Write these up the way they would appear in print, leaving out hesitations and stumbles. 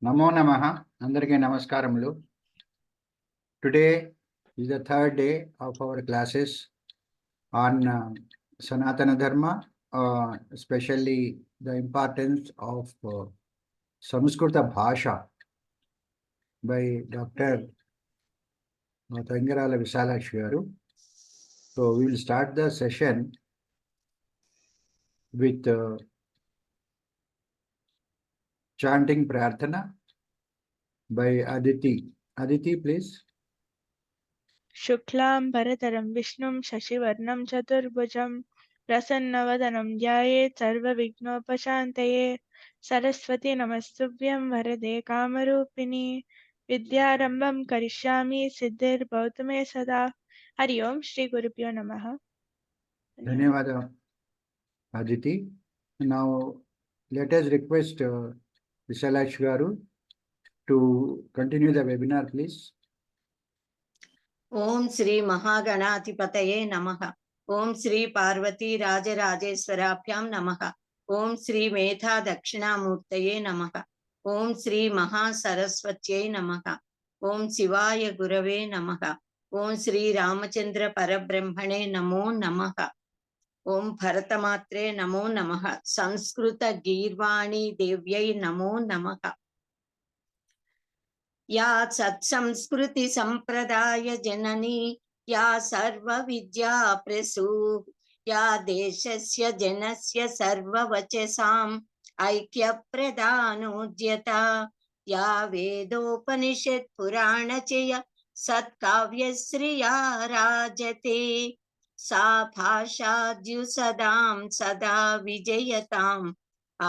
Namo Namaha, Andarke Namaskaramulu. Today is the third day of our classes on Sanatana Dharma, especially the importance of Samskruta Bhasha by Dr. Visalakshi garu. So we will start the session with chanting Prarthana by Aditi. Aditi, please. Shuklam Bharataram Vishnum Shashivarnam Chaturbhujam Prasannavadaram Dhyaye Sarva Vignopashantaye Saraswati Namastubhyam Varade Kamarupini Vidyarambam Karishyami Siddhir Bhautame Sada Hari Om Shri Gurubhyo Namaha. Dhanyavada, Aditi. Now let us request Visalakshi garu to continue the webinar, please. Om Sri Mahaganatipataye Namaha. Om Sri Parvati Rajarajeshwarabhyam Namaha. Om Sri Metha Dakshinamurtaye Namaha. Om Sri Mahasaraswatye Namaha. Om Sivaya Gurave Namaha. Om Sri Ramachandra Parabrahmane Namo Namaha. Om Bharatamatre Namo Namaha. Samskruta Girvani Devyai Namo Namaha. या सत्संस्कृति संप्रदाय जननी या सर्व विद्या प्रसू या देशस्य जनस्य सर्ववचसाम् ऐक्य प्रदानोद्यता या वेदोपनिषत् पुराणचय सत्काव्यश्रिया राजते सा भाषाद्युसदां सदा विजयताम्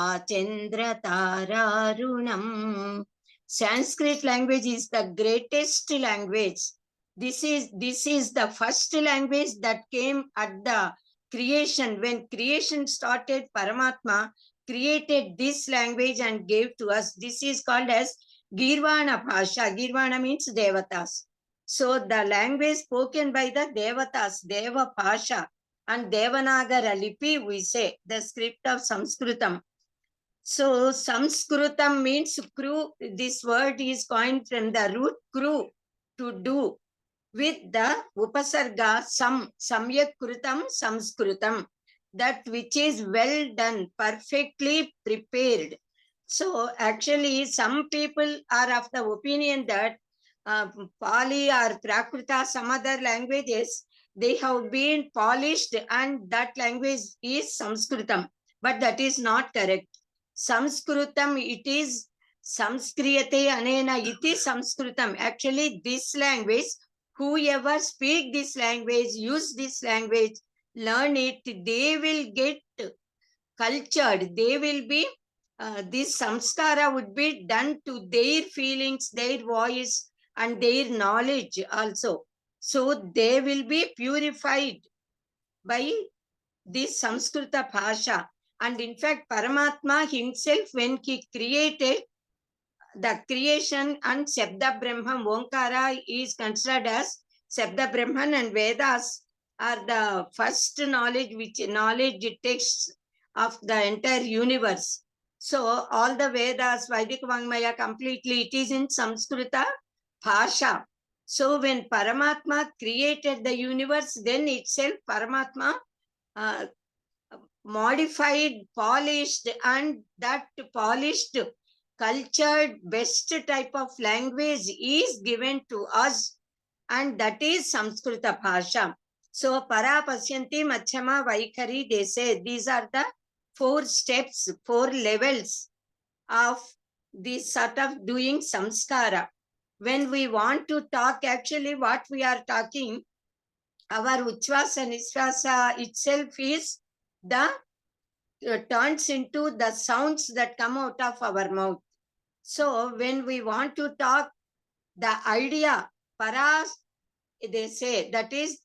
आचन्द्रतारारुणम्. Sanskrit language is the greatest language. This is the first language that came at the creation. When creation started, Paramatma created this language and gave to us. This is called as Girvana Bhasha. Girvana means Devatas. So the language spoken by the Devatas, Deva Bhasha, and Devanagara Lipi, we say, the script of Samskrutam. So Samskrutam means crew. This word is coined from the root crew, to do, with the upasarga samyak krutam samskrutam, that which is well done, perfectly prepared. So actually some people are of the opinion that Pali or Prakrita, some other languages, they have been polished and that language is Samskrutam. But that is not correct. Samskrutam, it is Samskriyate anena iti Samskrutam. Actually, this language, whoever speak this language, use this language, learn it, they will get cultured. They will be, this samskara would be done to their feelings, their voice, and their knowledge also. So they will be purified by this Samskruta Bhasha. And in fact, Paramatma himself, when he created the creation and Shabda Brahman, Omkara is considered as Shabda Brahman, and Vedas are the first knowledge, knowledge texts of the entire universe. So all the Vedas, Vedic Vangmaya completely, it is in Samskruta Bhasha. So when Paramatma created the universe, then itself Paramatma modified, polished, and that polished, cultured, best type of language is given to us, and that is Samskruta Bhasha. So Para Pasyanti Machyama Vaikari, they say these are the 4 steps, 4 levels of this sort of doing samskara. When we want to talk, actually what we are talking, our Uchvasa Nisvasa itself is the turns into the sounds that come out of our mouth. So when we want to talk, the idea, para, they say, that is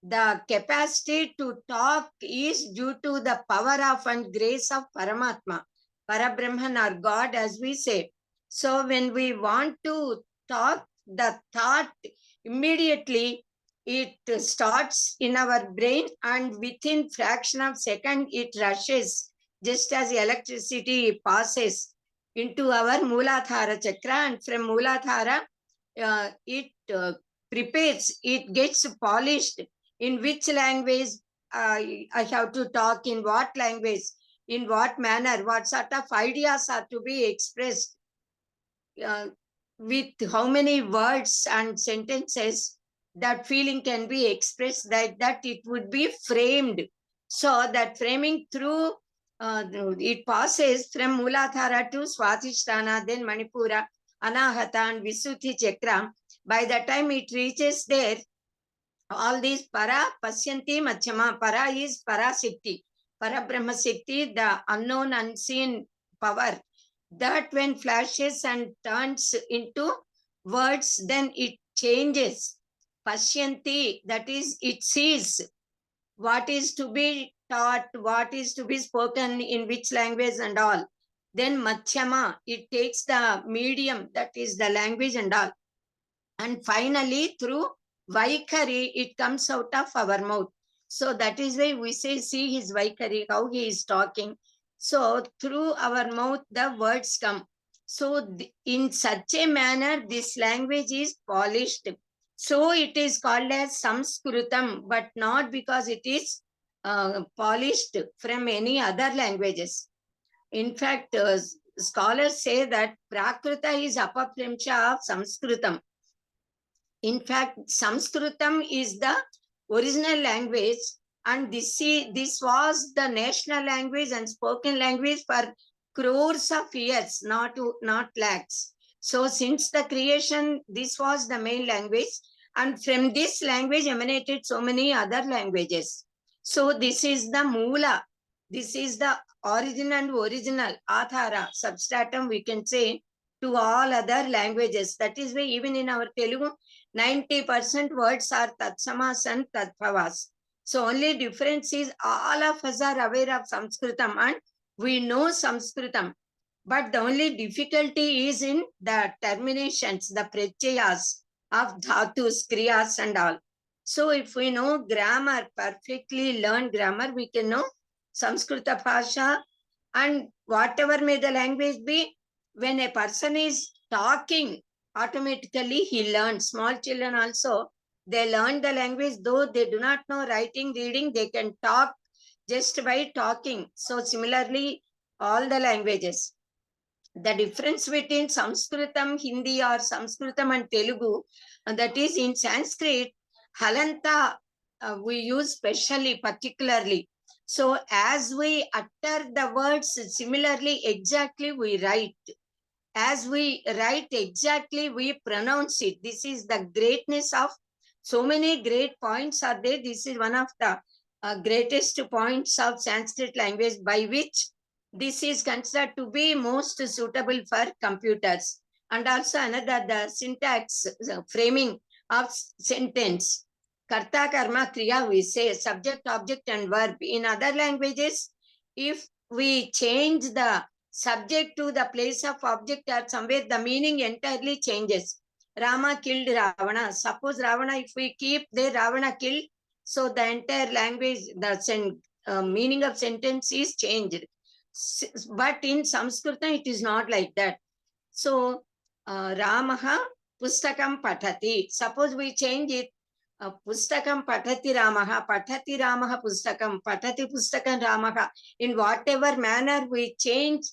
the capacity to talk is due to the power of and grace of Paramatma, Parabrahman or God, as we say. So when we want to talk, the thought immediately it starts in our brain, and within fraction of second it rushes, just as electricity passes. into our Mooladhara chakra, and from Mooladhara, it prepares, it gets polished. In which language I have to talk, in what language, in what manner, what sort of ideas are to be expressed, with how many words and sentences that feeling can be expressed, that it would be framed. So that framing through, it passes from Mooladhara to Swatisthana, then Manipura, Anahata and Visuddhi Chakra. By the time it reaches there, all these para, pasyanti, machama. Para is parasiddhi, para brahma siddhi, the unknown, unseen power. That when flashes and turns into words, then it changes. Pasyanti, that is, it sees what is to be taught, what is to be spoken in which language and all. Then Madhyama, it takes the medium, that is the language and all. And finally, through Vaikari, it comes out of our mouth. So that is why we say, see his Vaikari, how he is talking. So through our mouth, the words come. So in such a manner, this language is polished. So it is called as Samskrutam, but not because it is polished from any other languages. In fact, scholars say that Prakruta is apapramsha of Samskrutam. In fact, Samskrutam is the original language, and this was the national language and spoken language for crores of years, not lakhs. So since the creation, this was the main language, and from this language emanated so many other languages. So this is the Moola. This is the origin and original, Athara, substratum, we can say, to all other languages. That is why even in our Telugu, 90% words are tatsamas and tatbhavas. So only difference is all of us are aware of Samskrutam and we know Samskrutam. But the only difficulty is in the terminations, the pratyayas of dhatus, kriyas and all. So if we know grammar, perfectly learn grammar, we can know Samskruta Bhasha, and whatever may the language be, when a person is talking, automatically he learns. Small children also, they learn the language, though they do not know writing, reading, they can talk just by talking. So similarly, all the languages. The difference between Sanskritam, Hindi or Sanskritam and Telugu, that is in Sanskrit, halanta we use specially, particularly. So as we utter the words, similarly, exactly we write. As we write exactly, we pronounce it. This is the greatness of so many great points are there. This is one of the greatest points of Sanskrit language, by which this is considered to be most suitable for computers. And also another, the syntax, framing of sentence. Karta, karma, kriya, we say subject, object and verb. In other languages, if we change the subject to the place of object or somewhere, the meaning entirely changes. Rama killed Ravana. Suppose Ravana, if we keep there, Ravana killed, so the entire language, the meaning of sentence is changed. But in Sanskrit, it is not like that. So, Ramaha pustakam patati. Suppose we change it, pustakam patati Ramaha, pustakam, patati pustakam Ramaha. In whatever manner we change,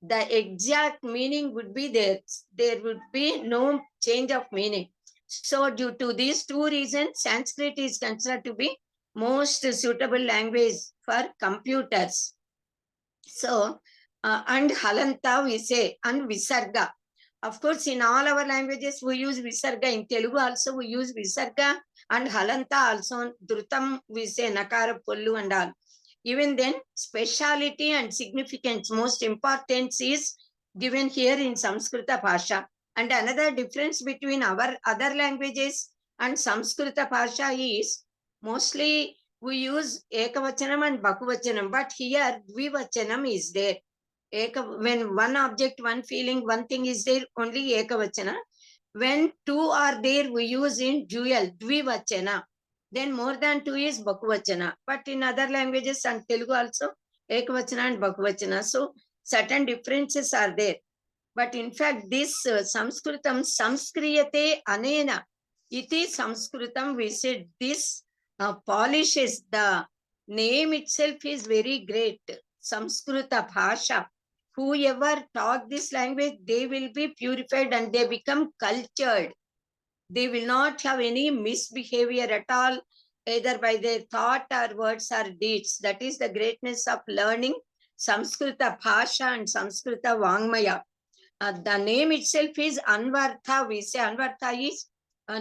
the exact meaning would be there. There would be no change of meaning. So due to these two reasons, Sanskrit is considered to be most suitable language for computers. So, and halanta we say, and visarga. Of course, in all our languages, we use visarga. In Telugu also, we use visarga, and halanta also. Drutam, we say nakara, pollu and all. Even then, speciality and significance, most importance is given here in Samskruta Bhasha. And another difference between our other languages and Samskruta Bhasha is mostly we use ekavachanam and bakuvachanam, but here dvivachanam is there. When one object, one feeling, one thing is there, only ekavachana. When two are there, we use in dual, dvivachana. Then more than two is bakuvachana. But in other languages and Telugu also, ekavachana and bakuvachana. So certain differences are there. But in fact, this Samskrutam Samskriyate Anena iti Samskrutam, we said this polishes the name itself is very great. Samskruta Bhasha. Whoever taught this language, they will be purified and they become cultured. They will not have any misbehavior at all, either by their thought or words or deeds. That is the greatness of learning Samskrita Bhasha and Samskrita Vangmaya. The name itself is Anvartha. We say Anvartha is,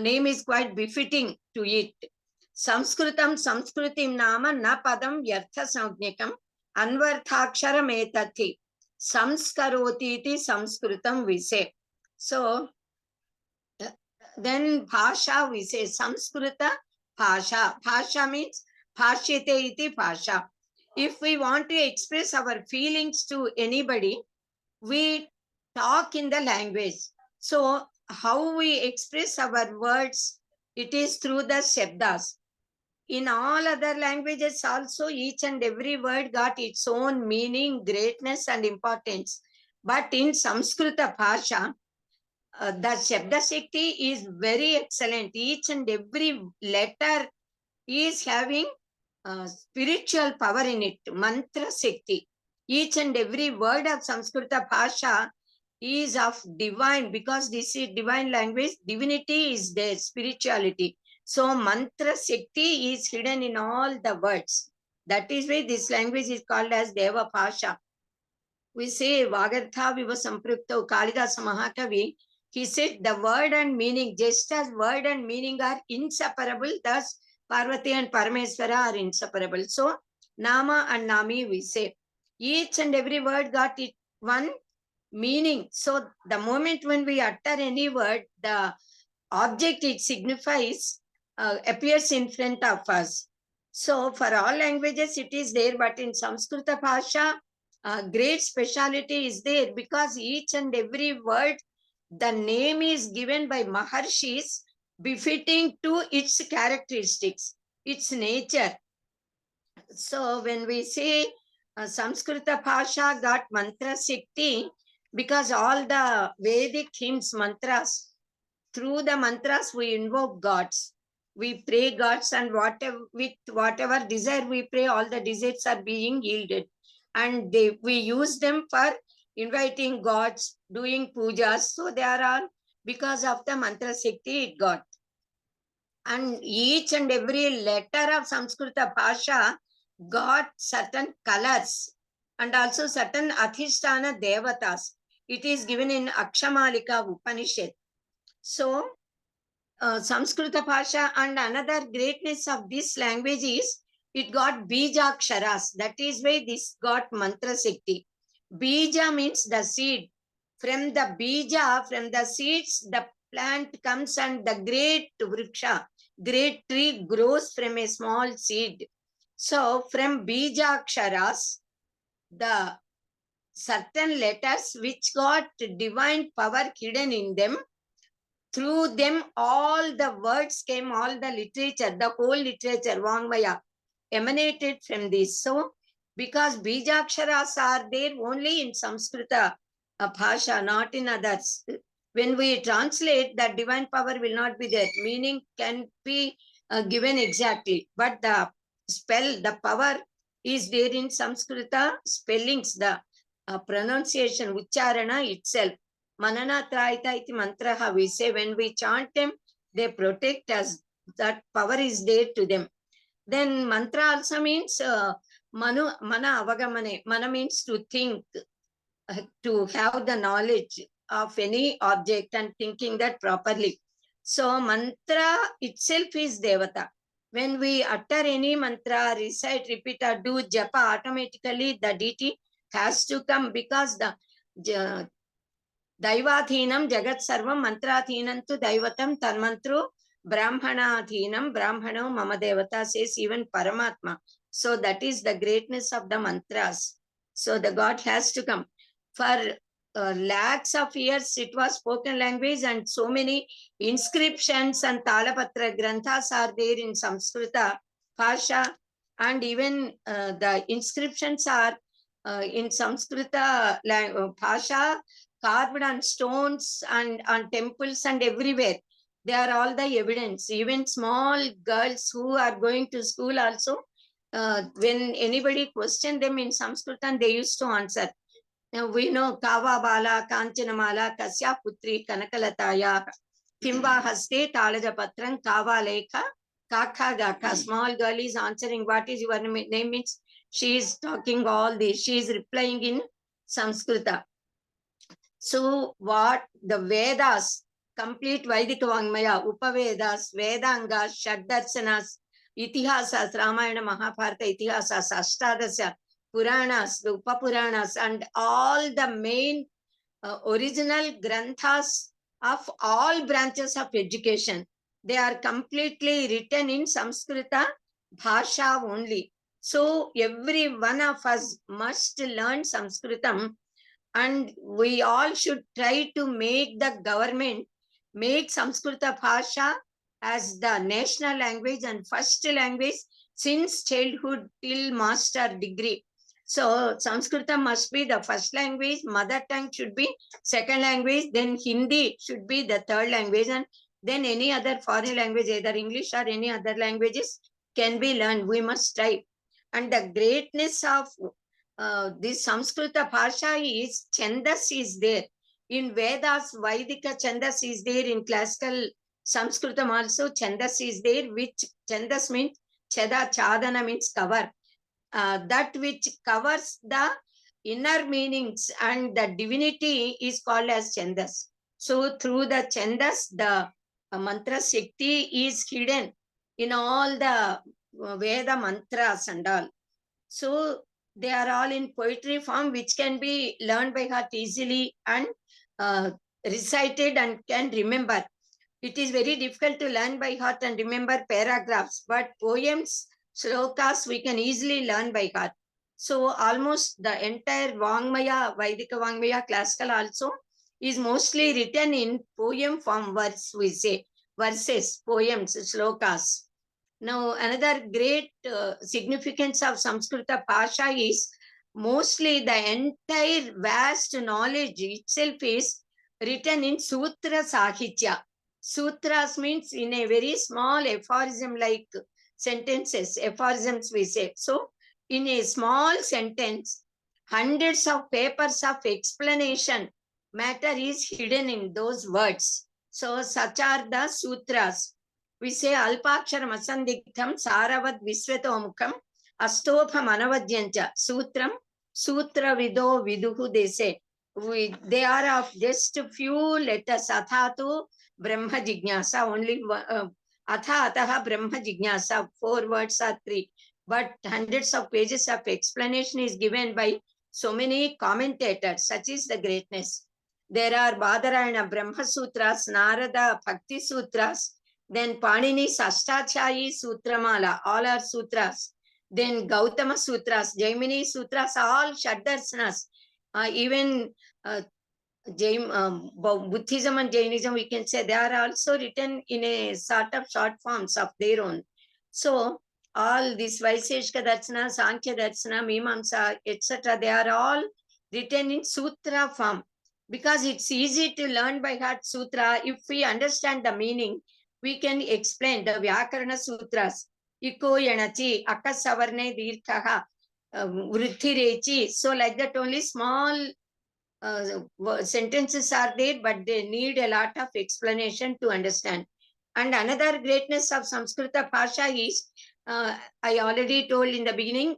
name is quite befitting to it. Samskrutam Samskrutim Nama Na Padam Yartha Samjnakam Anvarthaksharam Etati Samskaroti iti Samskrutam we say. So then Bhasha we say Samskruta Bhasha. Bhasha means Bhashyate iti Bhasha. If we want to express our feelings to anybody, we talk in the language. So how we express our words, it is through the Shabdas. In all other languages also, each and every word got its own meaning, greatness and importance. But in Samskrita Bhasha, the Shabda Shakti is very excellent. Each and every letter is having spiritual power in it, mantra Shakti. Each and every word of Samskrita Bhasha is of divine, because this is divine language, divinity is there, spirituality. So mantra Shakti is hidden in all the words. That is why this language is called as Deva Bhasha. We say Vagartha Viva Samprukta Kalidasa Mahakavi. He said the word and meaning, just as word and meaning are inseparable, thus Parvati and Parameswara are inseparable. So Nama and Nami we say. Each and every word got it one meaning. So the moment when we utter any word, the object it signifies appears in front of us. So for all languages it is there, but in Samskrita Bhasha, great speciality is there, because each and every word, the name is given by Maharshis befitting to its characteristics, its nature. So when we say Samskrita Bhasha got mantra Shakti, because all the Vedic hymns, mantras, through the mantras we invoke gods. We pray gods, and with whatever desire we pray, all the desires are being yielded. And we use them for inviting gods, doing pujas. So they are all because of the mantra Shakti it got. And each and every letter of Samskrita Bhasha got certain colors and also certain Adhisthana Devatas. It is given in Akshamalika Upanishad. So, Samskrita Bhasha, and another greatness of this language is it got Bijaksharas. That is why this got Mantra Shakti. Bija means the seed. From the Bija, from the seeds, the plant comes and the great Vriksha, great tree grows from a small seed. So, from Bijaksharas, the certain letters which got divine power hidden in them, through them all the words came, all the literature, the whole literature, Vangmaya, emanated from this. So, because Bijaksharas are there only in Samskrita Bhasha, not in others. When we translate, that divine power will not be there. Meaning can be given exactly, but the spell, the power is there in Samskrita spellings, the pronunciation, Ucharana itself. Manana Traita iti mantraha, we say when we chant them, they protect us. That power is there to them. Then mantra also means mana avagamane. Mana means to think, to have the knowledge of any object and thinking that properly. So mantra itself is Devata. When we utter any mantra, recite, repeat or do japa, automatically the deity has to come, because the Daivathinam Jagat Sarvam Mantrathinam tu Daivatam Tanmantru Brahmanathinam Brahmano Mama Devata, says even Paramatma. So that is the greatness of the mantras. So the God has to come. For lakhs of years it was spoken language, and so many inscriptions and Talapatra Granthas are there in Samskrita Bhasha, and even the inscriptions are in Samskrita Bhasha. carved on stones and on temples and everywhere. They are all the evidence. Even small girls who are going to school also, when anybody questioned them in Samskruta, they used to answer. Now we know Kava Bala, Kanchanamala, Kasya Putri, Kanakalataya, Pimba Haste, Talaja Patran, Kava Leka, Kaka Gaka. Small girl is answering, what is your name? Means she is talking all this. She is replying in Samskrita. So what the Vedas, complete Vaidika Vangmaya, Upavedas, Vedangas, Shaddarsanas, Itihasas, Ramayana, Mahabharata, Itihasas, Ashtadasya, Puranas, the Upapuranas, and all the main original granthas of all branches of education. They are completely written in Samskrita Bhasha only. So every one of us must learn Sanskritam, and we all should try to make the government make Samskrita Bhasha as the national language and first language since childhood till master degree. So Samskrita must be the first language, mother tongue should be second language, then Hindi should be the third language, and then any other foreign language, either English or any other languages can be learned. We must try. And the greatness of this Samskrita Bhasha is Chandas is there. In Vedas, Vaidika Chandas is there. In classical Samskritam also Chandas is there, which Chandas means Cheda, Chadana means cover. That which covers the inner meanings and the divinity is called as Chandas. So through the Chandas, the mantra Shakti is hidden in all the Veda mantras and all. So they are all in poetry form, which can be learned by heart easily and recited and can remember. It is very difficult to learn by heart and remember paragraphs, but poems, slokas, we can easily learn by heart. So almost the entire Vangmaya, Vaidika Vangmaya, classical also, is mostly written in poem form, verse, we say, verses, poems, slokas. Now, another great significance of Samskrita Bhasha is mostly the entire vast knowledge itself is written in Sutra Sahitya. Sutras means in a very small aphorism like sentences, aphorisms we say. So, in a small sentence, hundreds of papers of explanation matter is hidden in those words. So, such are the sutras. We say Alpaksharam Asandiktam Saravad Visvetomukam Astopam Anavadyancha Sutram Sutra Vido Viduhu, they say. They are of just a few letters. Athatu Brahma Jignasa, only Atha Ataha Brahma Jignasa, 4 words or 3. But hundreds of pages of explanation is given by so many commentators. Such is the greatness. There are Badarayana Brahma Sutras, Narada Bhakti Sutras, then Panini's Ashtachayi Sutramala, all are sutras. Then Gautama Sutras, Jaimini Sutras, all Shaddarsanas. Even Buddhism and Jainism, we can say they are also written in a sort of short forms of their own. So all these Vaiseshika Darshana, Sankhya Darshana, Mimamsa, etc., they are all written in sutra form. Because it's easy to learn by heart sutra. If we understand the meaning, we can explain the Vyakarana Sutras. Iko Yanachi, Akasavarne Dirkaha, Vrithirechi. So like that only small sentences are there, but they need a lot of explanation to understand. And another greatness of Samskrita Bhasha is, I already told in the beginning,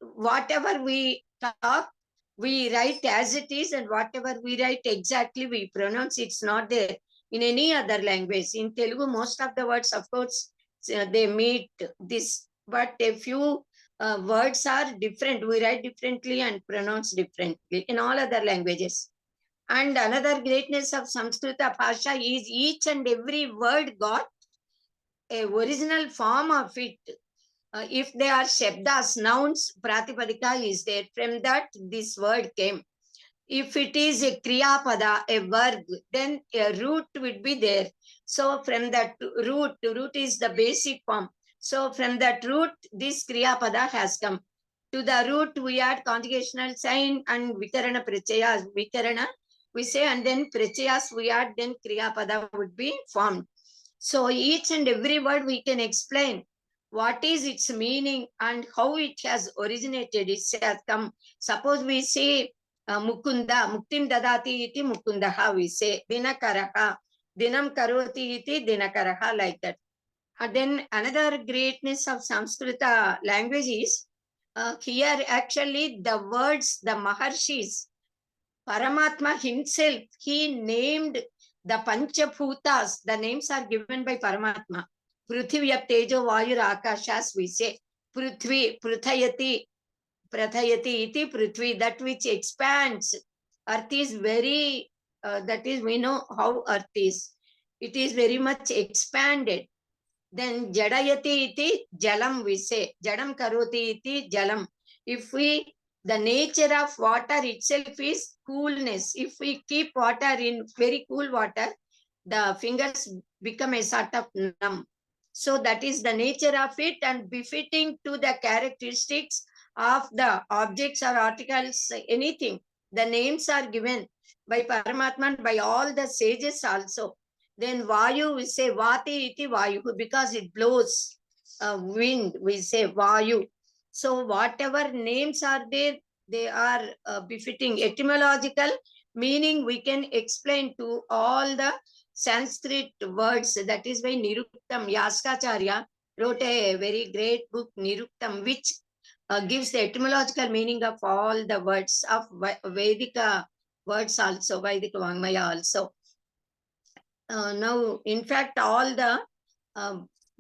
whatever we talk, we write as it is, and whatever we write exactly, we pronounce. It's not there in any other language. In Telugu, most of the words, of course, they meet this, but a few words are different. We write differently and pronounce differently in all other languages. And another greatness of Samskrita Bhasha is each and every word got a original form of it. If they are Shabdas, nouns, Pratipadika is there. From that, this word came. If it is a Kriya Pada, a verb, then a root would be there. So from that root is the basic form. So from that root, this Kriya Pada has come. To the root, we add conjugational sign and Vikarana Prachaya. Vikarana, we say, and then prachayas we add, then kriya pada would be formed. So each and every word we can explain what is its meaning and how it has originated. It has come. Suppose we say Mukunda, Muktim dadati iti Mukundaha, we say Dinakaraha, Dinam karoti iti Dinakaraha, like that. And then another greatness of Samskrita language is here actually the words, the Maharshis, Paramatma himself, he named the Panchabhutas. The names are given by Paramatma. Prithivya Tejo Vayur Akashas, we say. Prithvi, Prithayati, Prathayati iti Prithvi, that which expands. Earth is very, that is, we know how earth is. It is very much expanded. Then Jadayati iti Jalam, we say. Jadam Karoti iti Jalam. If we, the nature of water itself is coolness. If we keep water in very cool water, the fingers become a sort of numb. So that is the nature of it, and befitting to the characteristics of the objects or articles, anything. The names are given by Paramatma and by all the sages also. Then Vayu, we say Vati iti Vayu, because it blows wind, we say Vayu. So whatever names are there, they are befitting. Etymological meaning we can explain to all the Sanskrit words. That is why Niruktam, Yaskacharya wrote a very great book, Niruktam, which gives the etymological meaning of all the words of Vedika words also, Vedika Vangmaya also. Now, in fact, all the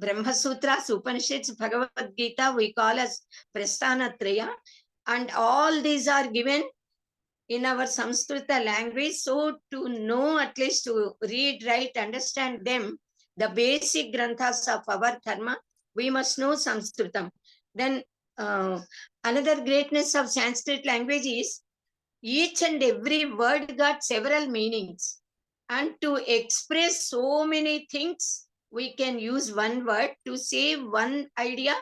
Brahma Sutras, Upanishads, Bhagavad Gita, we call as Prasthanatraya, and all these are given in our Samskrita language. So to know, at least to read, write, understand them, the basic granthas of our dharma, we must know Sanskritam. Then another greatness of Sanskrit language is each and every word got several meanings. And to express so many things, we can use one word. To say one idea,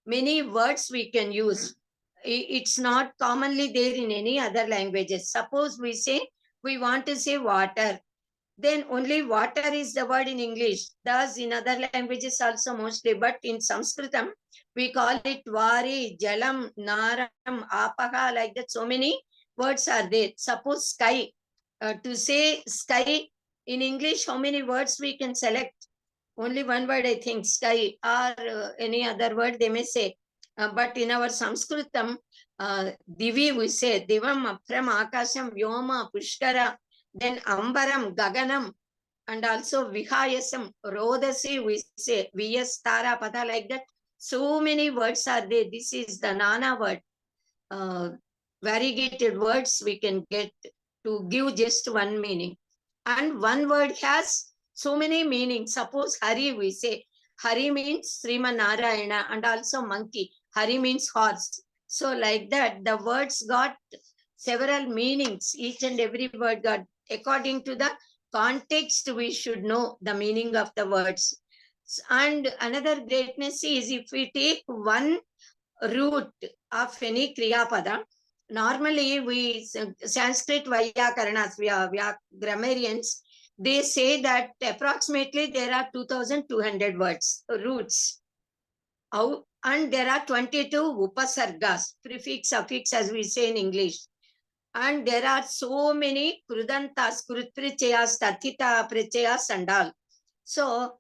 many words we can use. It's not commonly there in any other languages. Suppose we say, we want to say water, then only water is the word in English. Thus in other languages also mostly, but in Sanskritam, we call it Vari, Jalam, Naram, Apaha, like that. So many words are there. Suppose sky. To say sky in English, how many words we can select? Only one word, I think, sky, or any other word they may say. But in our Sanskritam, Divi we say, Divam, Apram, Akasham, Vyoma, Pushkara, then Ambaram, Gaganam, and also Vihayasam, Rodasi, we say, Vyas, Tara, Pada, like that. So many words are there. This is the Nana word. Variegated words we can get to give just one meaning. And one word has so many meanings. Suppose Hari, we say, Hari means Sriman Narayana, and also monkey. Hari means horse. So like that, the words got several meanings. Each and every word got, according to the context, we should know the meaning of the words. And another greatness is if we take one root of any Kriya Pada, normally we, Sanskrit Vyakaranas, we are grammarians, they say that approximately there are 2,200 words, roots. And there are 22 upasargas, prefix, affix, as we say in English. And there are so many krudantas, krutprichayas, tathita prichayas and all. So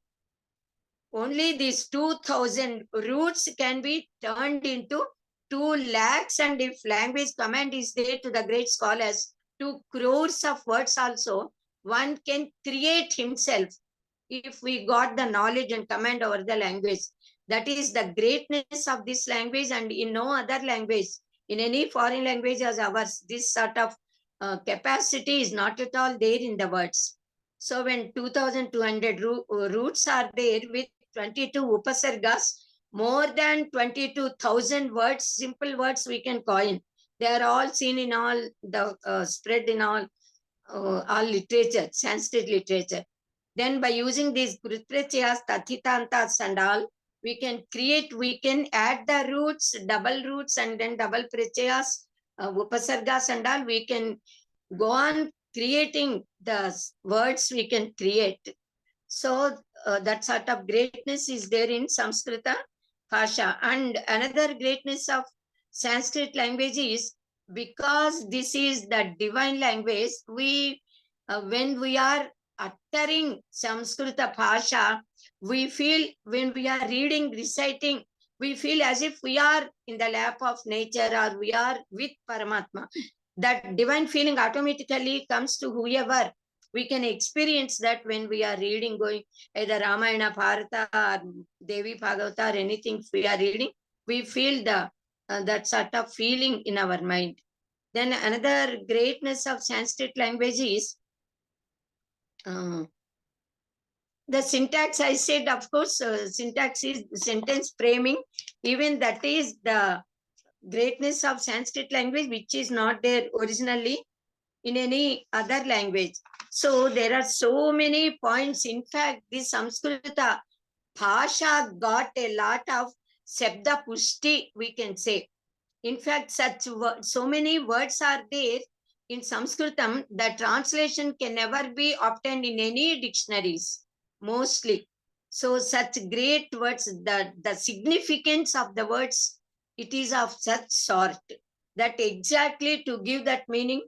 only these 2,000 roots can be turned into 2 lakhs, and if language command is there to the great scholars, 2 crores of words also, one can create himself if we got the knowledge and command over the language. That is the greatness of this language, and in no other language, in any foreign language as ours, this sort of capacity is not at all there in the words. So when 2,200 roots are there with 22 upasargas, more than 22,000 words, simple words we can coin. They are all seen in all the spread in all literature, Sanskrit literature. Then by using these Krutprichayas, Tathitantas and all, we can create, we can add the roots, double roots, and then double Prichayas, Upasargas and all. We can go on creating the words we can create. So that sort of greatness is there in Samskrita Bhasha. And another greatness of Sanskrit language is because this is the divine language, we when we are uttering Samskrita Bhasha, we feel when we are reading, reciting, we feel as if we are in the lap of nature or we are with Paramatma. That divine feeling automatically comes to whoever. We can experience that when we are reading, going either Ramayana, Bharata, or Devi Bhagavata, or anything. If we are reading, we feel the that sort of feeling in our mind. Then another greatness of Sanskrit language is the syntax. I said, of course, syntax is sentence framing. Even that is the greatness of Sanskrit language, which is not there originally in any other language. So there are so many points. In fact, this Samskrita Bhasha got a lot of Shabda Pushti, we can say. In fact, so many words are there in Sanskritam, the translation can never be obtained in any dictionaries, mostly. So such great words, the significance of the words, it is of such sort that exactly to give that meaning,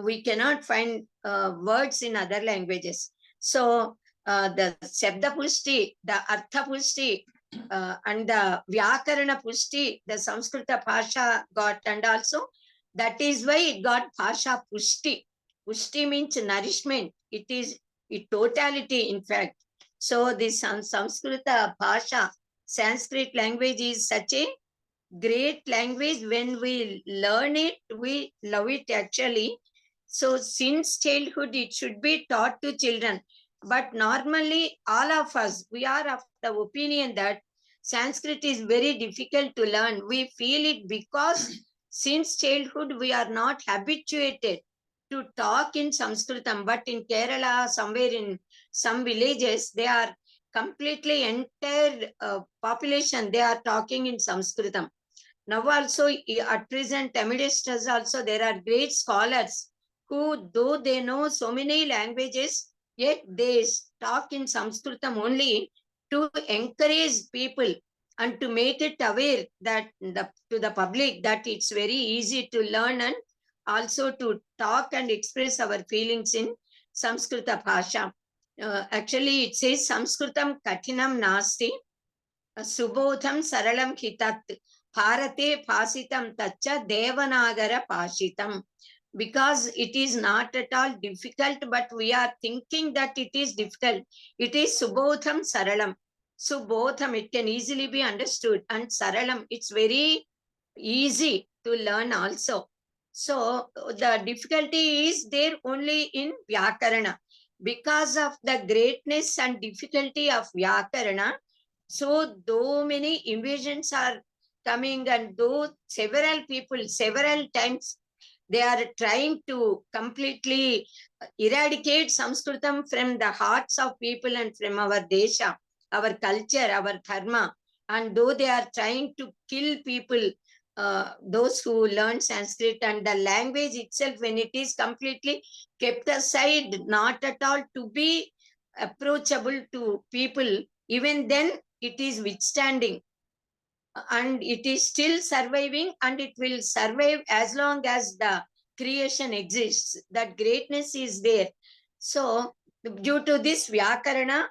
we cannot find words in other languages. So the Shabda Pushti, the Artha Pushti, and the Vyakarana Pushti, the Samskrita Bhasha got, and also that is why it got Bhasha Pushti. Pushti means nourishment. It is a totality, in fact. So this Samskrita Bhasha, Sanskrit language is such a great language. When we learn it, we love it actually. So since childhood, it should be taught to children. But normally, all of us, we are of the opinion that Sanskrit is very difficult to learn. We feel it because since childhood, we are not habituated to talk in Sanskritam. But in Kerala, somewhere in some villages, they are completely entire population, they are talking in Sanskritam. Now also at present, amidst us also, there are great scholars who, though they know so many languages, yet they talk in Samskritam only to encourage people and to make it aware that to the public that it's very easy to learn and also to talk and express our feelings in Samskrita Bhasha. Actually, it says Samskritam Katinam Nasti, Subodham Saralam Hitat, Bharate Phasitam Tacha Devanagara Pashitam. Because it is not at all difficult, but we are thinking that it is difficult. It is Subodham Saralam. Subodham, it can easily be understood. And Saralam, it's very easy to learn also. So the difficulty is there only in Vyakarana. Because of the greatness and difficulty of Vyakarana, so though many invasions are coming, and though several people, several times, they are trying to completely eradicate Sanskritam from the hearts of people and from our desha, our culture, our dharma. And though they are trying to kill people, those who learn Sanskrit, and the language itself, when it is completely kept aside, not at all to be approachable to people, even then it is withstanding and it is still surviving, and it will survive as long as the creation exists. That greatness is there. So due to this Vyakarana,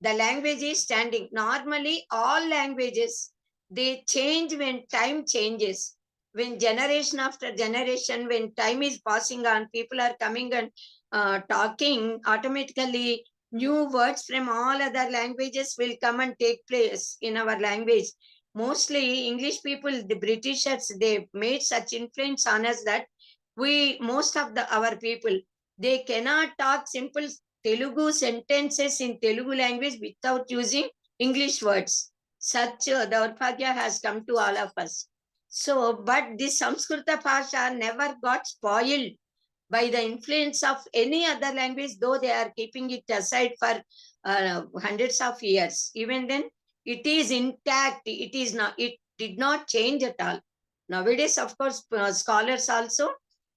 the language is standing. Normally, all languages, they change when time changes. When generation after generation, when time is passing on, people are coming and talking, automatically new words from all other languages will come and take place in our language. Mostly English people, the Britishers, they made such influence on us that most of our people, they cannot talk simple Telugu sentences in Telugu language without using English words. Such Daurbhagya has come to all of us. So, but this Samskrita Bhasha never got spoiled by the influence of any other language, though they are keeping it aside for hundreds of years. Even then, it is intact. It is not. It did not change at all. Nowadays, of course, scholars also,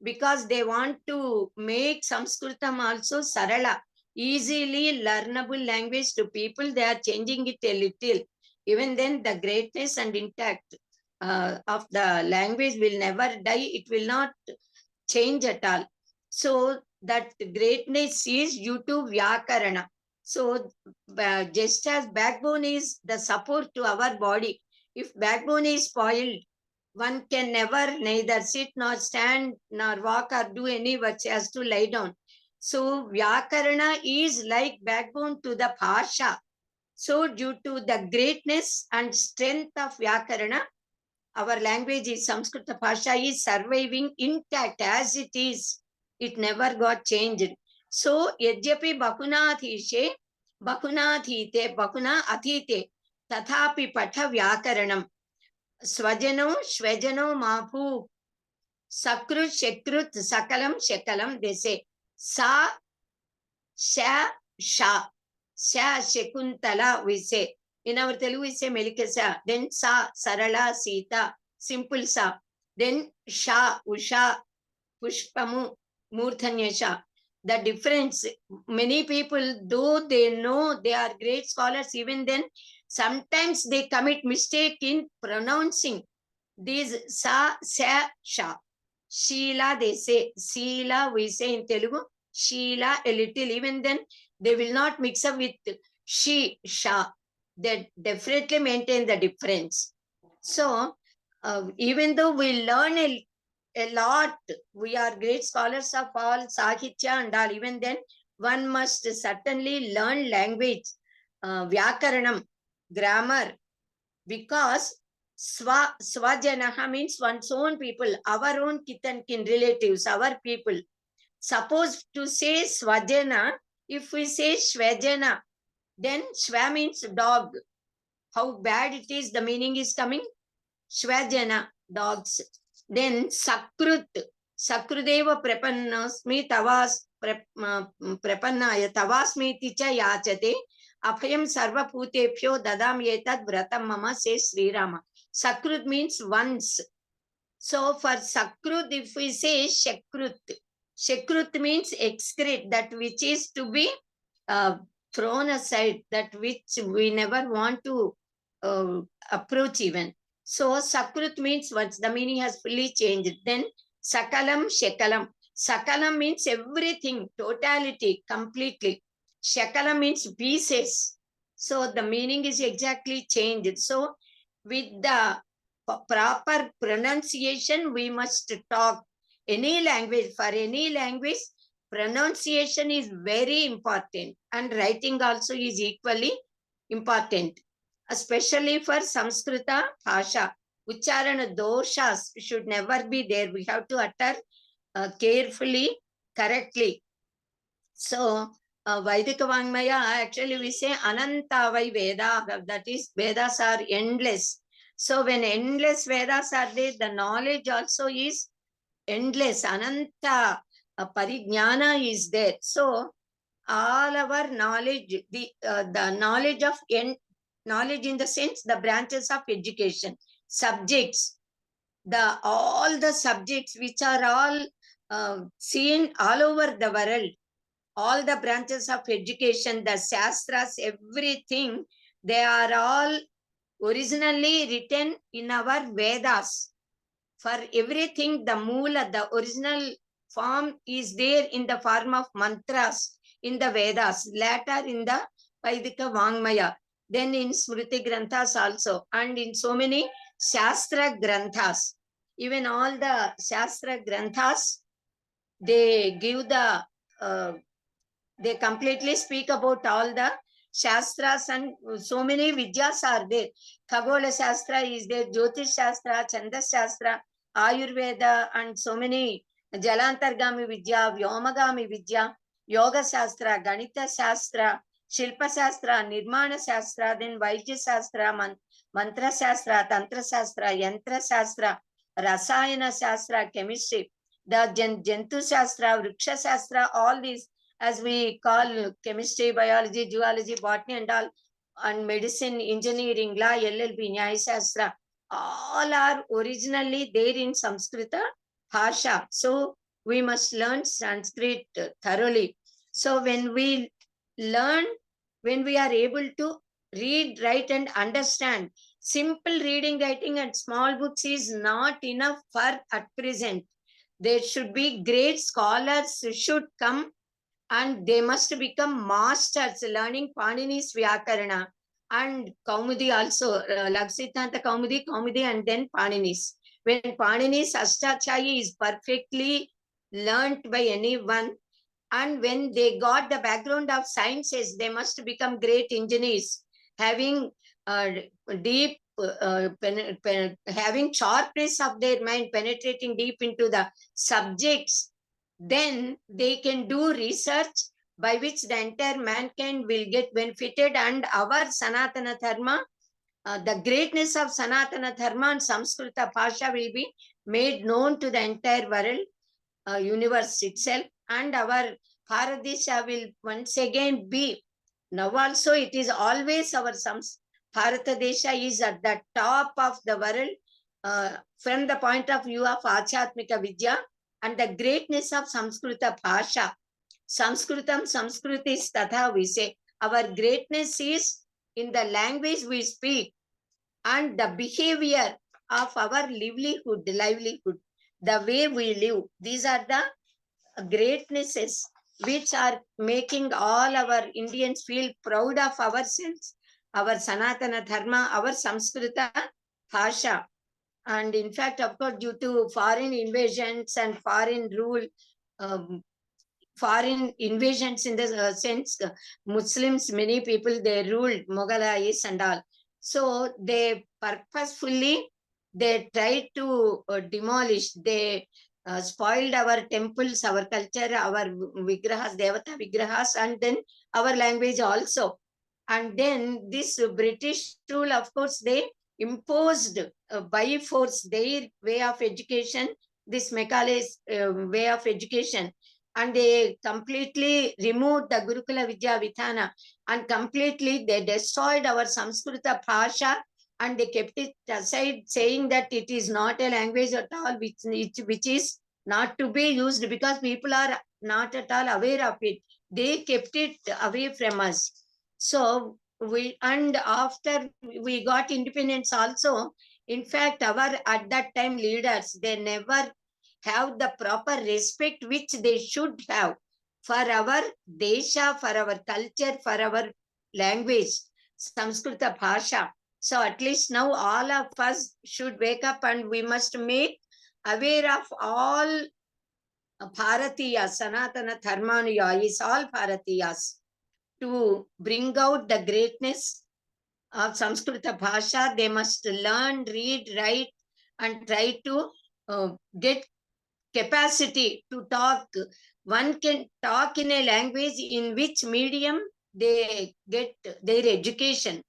because they want to make Sanskritam also Sarala, easily learnable language to people. They are changing it a little. Even then, the greatness and intact of the language will never die. It will not change at all. So that greatness is due to Vyakarana. So just as backbone is the support to our body, if backbone is spoiled, one can never neither sit nor stand nor walk or do any work, has to lie down. So Vyakarana is like backbone to the Bhasha. So due to the greatness and strength of Vyakarana, our language is Samskruta Bhasha is surviving intact as it is. It never got changed. So Yajyapi Bakunathishe, Bakunathite, Bakuna Athite, Tathapi Patha Vyakaranam. Swajano, Shvajano, Mapu, Sakrut, Shekrut, Sakalam, Shekalam, they say. Sa, Sha, Sha. Sha, Shekuntala, we say. In our Telugu, we say Melikasa. Then Sa, Sarala, Sita, simple Sa. Then Sha, Usha, Pushpamu, Murthanyasha. The difference, many people, though they know they are great scholars, even then, sometimes they commit mistake in pronouncing these Sa, Sa, Sha. Sheila, they say. Sheila, we say in Telugu. Sheila, a little. Even then, they will not mix up with she, sha. They definitely maintain the difference. So, even though we learn a lot, we are great scholars of all Sahitya and all. Even then, one must certainly learn language, Vyakaranam, grammar, because Swajanaha means one's own people, our own kith and kin relatives, our people. Suppose to say Swajana, if we say Shvajana, then Shva means dog. How bad it is, the meaning is coming. Shvajana, dogs. Then Sakrut, Sakrudeva Prepannasmi Tavas Prepannaya Tavasmi Ticha Yachate. Abhayam sarva putepyo dadam yetad vratam mama, says Sri Rama. Sakrut means once. So for Sakrut, if we say Shakrut, Shakrut means excrete, that which is to be thrown aside, that which we never want to approach even. So Sakrut means once, the meaning has fully changed. Then Sakalam, Shekalam. Sakalam means everything, totality, completely. Shakalam means pieces. So the meaning is exactly changed. So with the proper pronunciation, we must talk any language. For any language, pronunciation is very important, and writing also is equally important, especially for Samskruta Bhasha. Ucharana doshas should never be there. We have to utter carefully, correctly. So, Vaidika Vangmaya, actually we say Anantavai Veda, that is, Vedas are endless. So, when endless Vedas are there, the knowledge also is endless. Ananta Parijnana is there. So, all our knowledge, the knowledge of knowledge in the sense, the branches of education, subjects, all the subjects which are all seen all over the world, all the branches of education, the Shastras, everything, they are all originally written in our Vedas. For everything, the Moola, the original form is there in the form of mantras in the Vedas, later in the Vaidika Vangmaya, then in Smriti Granthas also, and in so many Shastra Granthas. Even all the Shastra Granthas, they give the they completely speak about all the Shastras, and so many Vidyas are there. Khagola Shastra is there, Jyotish Shastra, Chandas Shastra, Ayurveda, and so many Jalantargami Vidya, Vyomagami Vidya, Yoga Shastra, Ganita Shastra, Shilpa Shastra, Nirmana Shastra, then Vaidya Shastra, Mantra Shastra, Tantra Shastra, Yantra Shastra, Rasayana Shastra, Chemistry, the Jentu Shastra, Vriksha Shastra, all these, as we call chemistry, biology, zoology, botany and all, and medicine, engineering, law, LLB, Nyaya Shastra, all are originally there in Samskrita Bhasha. So we must learn Sanskrit thoroughly. So when we learn, when we are able to read, write, and understand, simple reading, writing, and small books is not enough for at present. There should be great scholars should come, and they must become masters learning Panini's Vyakarana and Kaumudi also, Laksitanta Kaumudi, Kaumudi, and then Panini's. When Panini's Ashtachayi is perfectly learnt by anyone, and when they got the background of sciences, they must become great engineers, having deep, having sharpness of their mind, penetrating deep into the subjects. Then they can do research by which the entire mankind will get benefited, and our Sanatana Dharma, the greatness of Sanatana Dharma and Samskruta Bhasha will be made known to the entire world, universe itself, and our Bharatdesha will once again be. Now also it is always our Bharatadesha is at the top of the world from the point of view of Achatmika Vidya and the greatness of Samskruta Bhasha. Samskrutam Samskrutis Tatha, we say. Our greatness is in the language we speak and the behavior of our livelihood, the way we live. These are the greatnesses which are making all our Indians feel proud of ourselves, our Sanatana Dharma, our Samskruta Bhasha. And in fact, of course, due to foreign invasions and foreign rule, foreign invasions in the sense, Muslims, many people, they ruled, Mughalais and all. So they purposefully, they tried to demolish, they spoiled our temples, our culture, our vigrahas, Devata vigrahas, and then our language also. And then this British rule, of course, they imposed by force their way of education, this Macaulay's way of education, and they completely removed the Gurukula Vidya Vithana, and completely they destroyed our Samskruta Bhasha, and they kept it aside, saying that it is not a language at all, which is not to be used because people are not at all aware of it. They kept it away from us. So and after we got independence also, in fact, our at that time leaders, they never have the proper respect which they should have for our desha, for our culture, for our language, Samskruta Bhasha. So at least now all of us should wake up and we must make aware of all Bharatiyas, Sanatana Dharmanuyas, all Bharatiyas, to bring out the greatness of Samskruta Bhasha. They must learn, read, write, and try to get capacity to talk. One can talk in a language in which medium they get their education.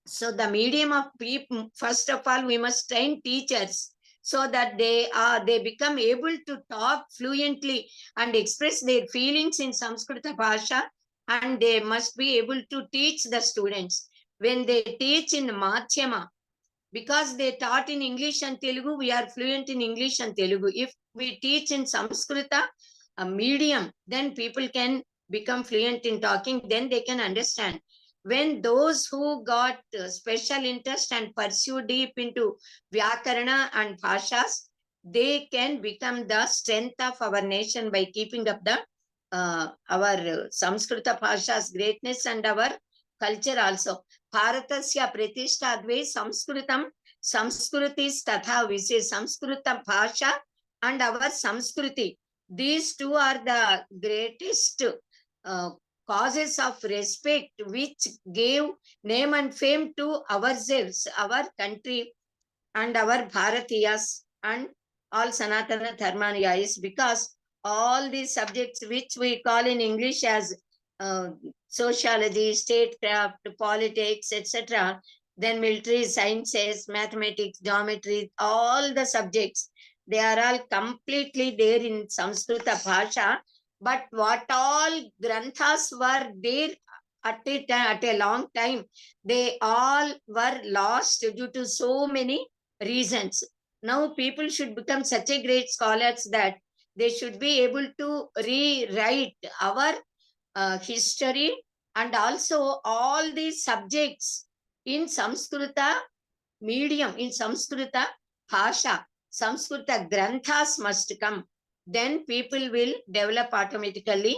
So the medium of people, first of all, we must train teachers so that they become able to talk fluently and express their feelings in Samskrita Bhasha, and they must be able to teach the students. When they teach in Madhyama, because they taught in English and Telugu, we are fluent in English and Telugu. If we teach in Samskrita, a medium, then people can become fluent in talking, then they can understand. When those who got special interest and pursue deep into Vyakarana and Bhashas, they can become the strength of our nation by keeping up the our Samskrita Bhasha's greatness and our culture also. Bharatasya Pratishthadve Samskrutam Samskrutis Tatha, we say Samskruta Bhasha and our Samskruti. These two are the greatest causes of respect which gave name and fame to ourselves, our country, and our Bharatiyas and all Sanatana Dharmaniyas, because all these subjects which we call in English as sociology, statecraft, politics, etc., then military sciences, mathematics, geometry, all the subjects, they are all completely there in Samskruta Bhasha. But what all granthas were there at a long time, they all were lost due to so many reasons. Now people should become such a great scholars that They should be able to rewrite our history and also all these subjects in Samskruta medium, in Samskruta Bhasha. Samskruta Granthas must come. Then people will develop automatically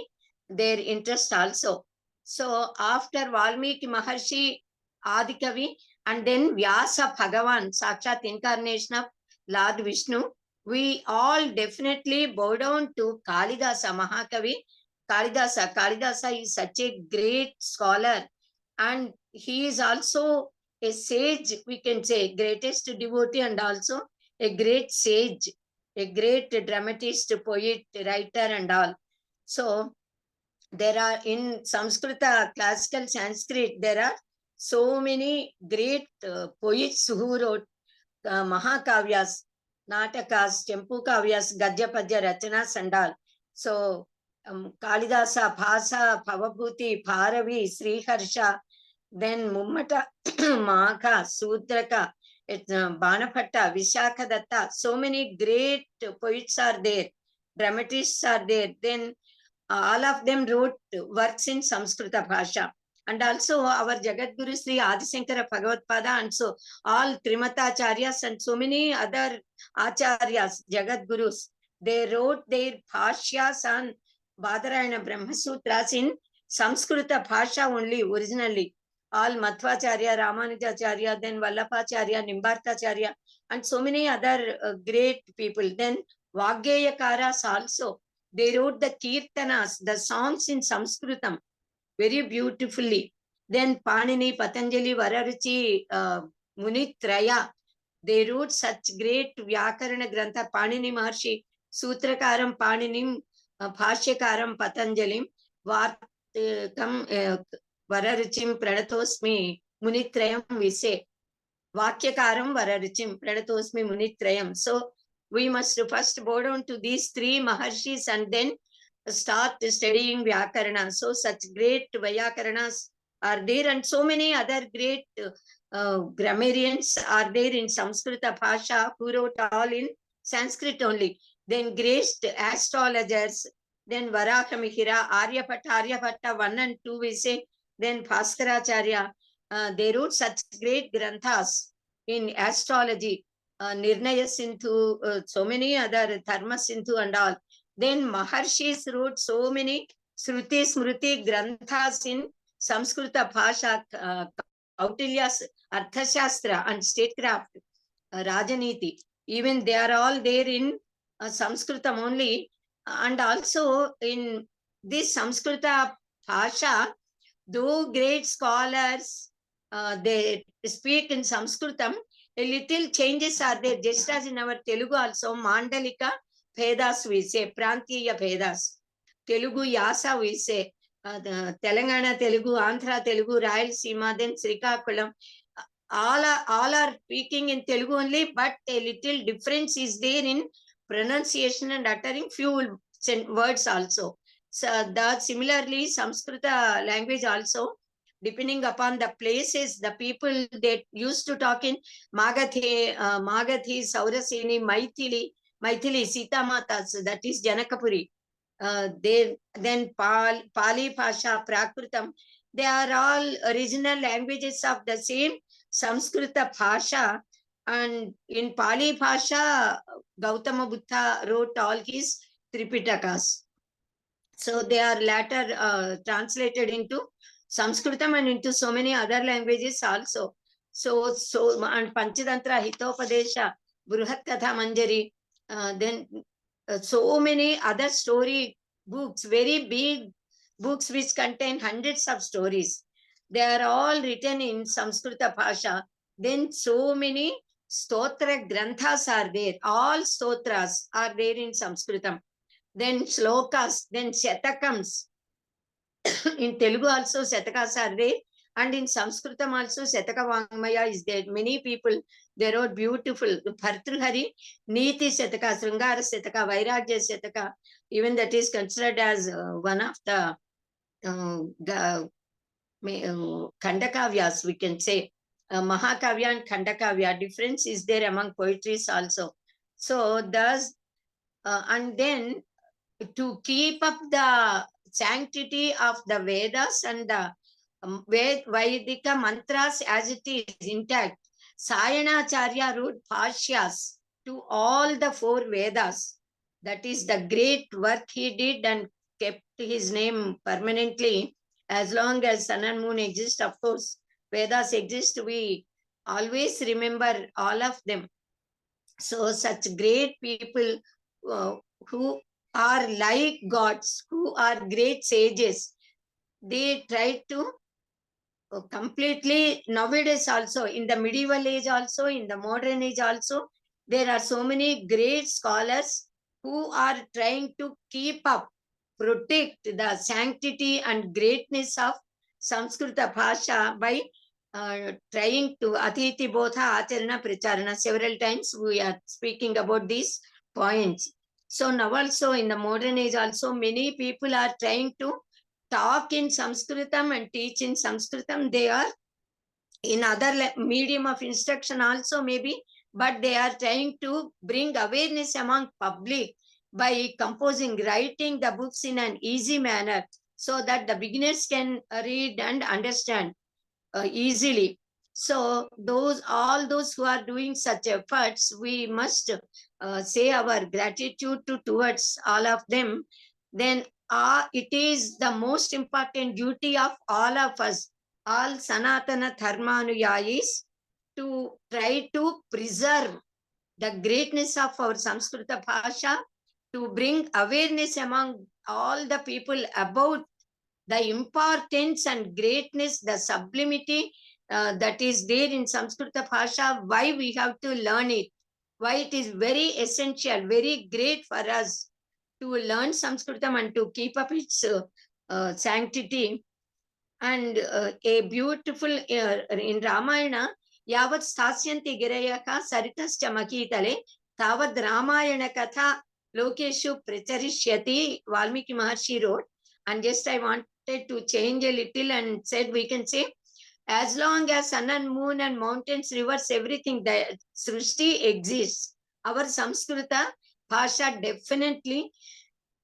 their interest also. So after Valmiki Maharshi, Adikavi, and then Vyasa Bhagavan, Sakshat incarnation of Lord Vishnu, we all definitely bow down to Kalidasa Mahakavi. Kalidasa is such a great scholar, and he is also a sage, we can say, greatest devotee and also a great sage, a great dramatist, poet, writer, and all. So there are in Samskrita, classical Sanskrit, there are so many great poets who wrote Mahakavyas, Natakas, Tempu Kavyas, Gadya Padya Rachanas and all. So Kalidasa, Bhasa, Bhavabhuti, Bharavi, Sriharsha, then Mummata, Maka, Sudraka, Banapatta, Vishakadatta, so many great poets are there, dramatists are there. Then all of them wrote works in Samskrita Bhasha. And also our Jagadguru Sri Adisankara Bhagavatpada, and so all Trimatacharyas and so many other Acharyas, Jagadgurus, they wrote their Bhashyas and Badarayana Brahma Sutras in Samskrita Bhasha only, originally. All Madhvacharya, Ramanujacharya, then Vallabhacharya, Nimbartacharya, and so many other great people. Then Vaggeyakaras also. They wrote the Kirtanas, the songs in Sanskritam, very beautifully. Then Panini, Patanjali, Vararuchi, Munitraya, they wrote such great Vyakarana Grantha. Panini Maharshi, Sutrakaram Paninim, Bhashyakaram Patanjalim, Vartakam Vararuchim Pranatosmi Munitrayam, we say. Vakyakaram Vararuchim Pranatosmi Munitrayam. So we must first bow down to these three Maharshis and then start studying Vyakarana. So such great Vyakaranas are there, and so many other great grammarians are there in Samskrita Bhasha who wrote all in Sanskrit only. Then great astrologers, then Varahamihira, Aryabhatta 1 and 2 we say, then Bhaskaracharya, they wrote such great granthas in astrology, Nirnaya Sindhu, so many other Dharma Sindhu and all. Then Maharshis wrote so many Shruti Smruti Granthas in Samskrita Bhasha, Kautilya's Arthashastra and Statecraft, Rajaniti. Even they are all there in Samskritam only. And also in this Samskrita Bhasha, though great scholars, they speak in Sanskritam, a little changes are there, just as in our Telugu also, Mandalika Vedas we say, Prantiya Vedas. Telugu Yasa we say, Telangana Telugu, Andhra Telugu, Rayalaseema, then Srikakulam. All are speaking in Telugu only, but a little difference is there in pronunciation and uttering few words also. So that similarly, Samskrita language also, depending upon the places, the people that used to talk in Magathi, Sauraseni, Maithili, Sita Matas, that is Janakapuri. Then Pali Bhasha, Prakritam, they are all original languages of the same Samskrita Bhasha. And in Pali Bhasha, Gautama Buddha wrote all his Tripitakas. So they are later translated into Sanskritam and into so many other languages also. So and Panchatantra, Hitopadesha, Bruhat Katha Manjari, then so many other story books, very big books which contain hundreds of stories. They are all written in Samskrita Bhasha. Then so many stotra granthas are there. All stotras are there in Sanskritam. Then shlokas, then shatakams. In Telugu also shatakas are there. And in Sanskritam also Shataka Vangmaya is there. Many people, they wrote beautiful. Bhartruhari, Niti Shataka, Sringara Shataka, Vairagya Shataka. Even that is considered as one of the Khandakavyas, we can say. Mahakavya and Khandakavya, difference is there among poetries also. So thus and then to keep up the sanctity of the Vedas and the Vedika mantras as it is intact, Sayanacharya wrote Bhashyas to all the 4 Vedas. That is the great work he did and kept his name permanently. As long as sun and moon exist, of course, Vedas exist, we always remember all of them. So such great people who are like gods, who are great sages, they try to completely nowadays also, in the medieval age also, in the modern age also, there are so many great scholars who are trying to keep up, protect the sanctity and greatness of Samskruta Bhasha by trying to Atiti Bodha Acharana Pracharana. Several times we are speaking about these points. So now also in the modern age also, many people are trying to talk in Sanskritam and teach in Sanskritam. They are in other medium of instruction also maybe, but they are trying to bring awareness among public by composing, writing the books in an easy manner so that the beginners can read and understand easily. So all those who are doing such efforts, we must say our gratitude towards all of them. Then it is the most important duty of all of us, all Sanatana Dharmanuyayis, to try to preserve the greatness of our Samskruta Bhasha, to bring awareness among all the people about the importance and greatness, the sublimity that is there in Samskruta Bhasha, why we have to learn it, why it is very essential, very great for us to learn Sanskritam and to keep up its sanctity. And a beautiful, in Ramayana, Yavat Stasyanti Girayaka Saritascha Makitale, Tavad Ramayana Katha Lokeshu Pracharishyati, Valmiki Maharshi wrote. And just I wanted to change a little and said we can say, as long as sun and moon and mountains, rivers, everything, the Srishti exists, our Samskruta Bhasha definitely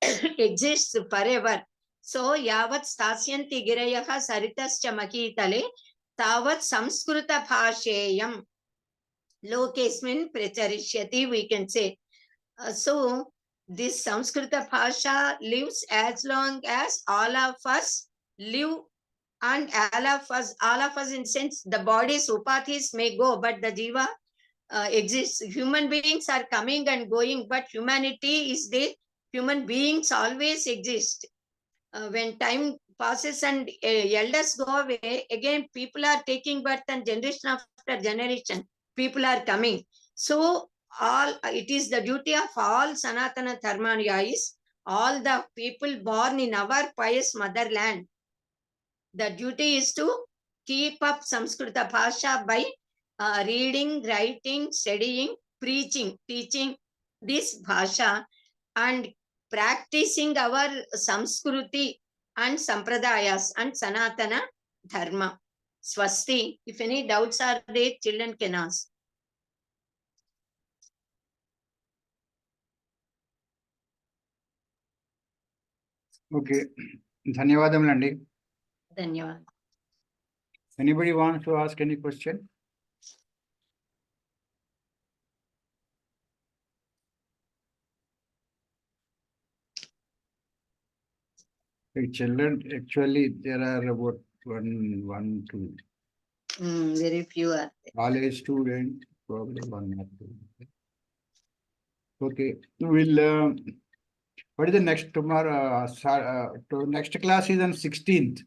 exists forever. So, yavat stasyanti girayaha saritascha makitale, tavat Samskruta bhasheyam lokesmin pracharishyati, we can say. So, this Samskruta bhasha lives as long as all of us live, and all of us in sense, the bodies, upathis may go, but the jiva exists. Human beings are coming and going, but humanity is there. Human beings always exist. When time passes and elders go away, again people are taking birth, and generation after generation, people are coming. So it is the duty of all Sanatana Dharmanuyayis, all the people born in our pious motherland. The duty is to keep up Samskruta Bhasha by reading, writing, studying, preaching, teaching this Bhasha, and practicing our Samskruti and Sampradayas and Sanatana Dharma. Swasti. If any doubts are there, children can ask. Okay. Dhanyavadamulanడి. Dhanyavad. Anybody wants to ask any question? Children, actually, there are about one, two. Very few are there. College student, probably one or two. Okay, we'll. What is the next tomorrow? Next class is on 16th.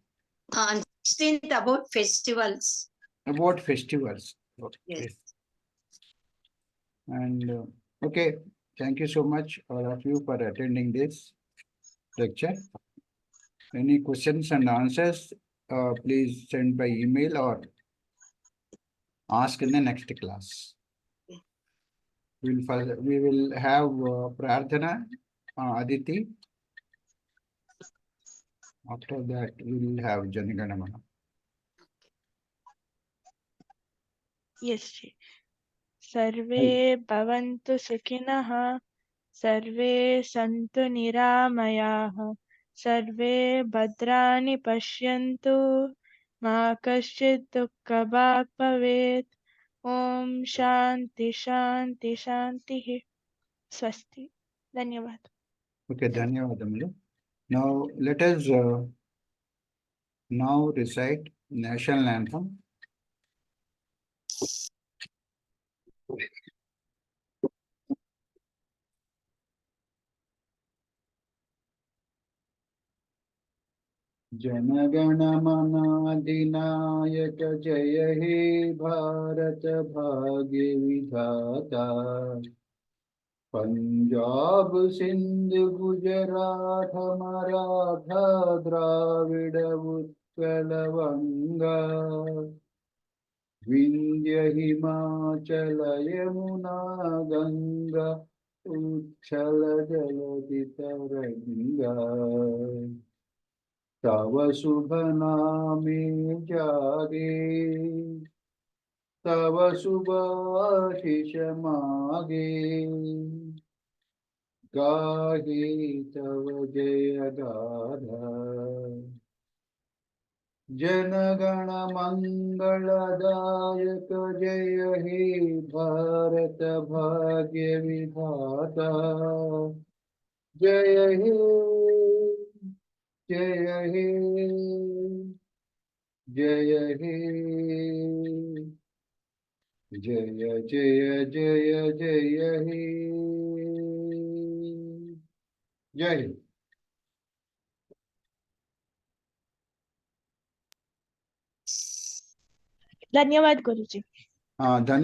On 16th, about festivals. About festivals. Okay. Yes. And okay, thank you so much, all of you, for attending this lecture. Any questions and answers, please send by email or ask in the next class. We will have Prarthana, Aditi. After that, we will have Janaganamana. Yes. Sarve bhavantu sukhinah सर्वे सन्तु निरामयाः सर्वे भद्राणि पश्यन्तु मा कश्चित् दुःखभाग् भवेत् ॐ शान्ति शान्ति शान्तिः स्वस्ति धन्यवाद Okay, ధన్యవాదములు. Now let us now recite national anthem. जनगण मन अधिनायक जय हे भारत भाग्य विधाता पंजाब सिंध गुजरात मराठा द्राविड़ उत्कल वंगा विंध्य हिमाचल यमुना गंगा उच्छल जलधि तरंगा तव शुभ नामे जागे तव शुभ आशीष मागे गाहे तव जय गाथा जनगण मंगलदायक जय हे भारत भाग्य विधाता जय हे जय हे जय हे जय जय जय जय हे जय हिंद. धन्यवाद गुरुजी धन्यवाद.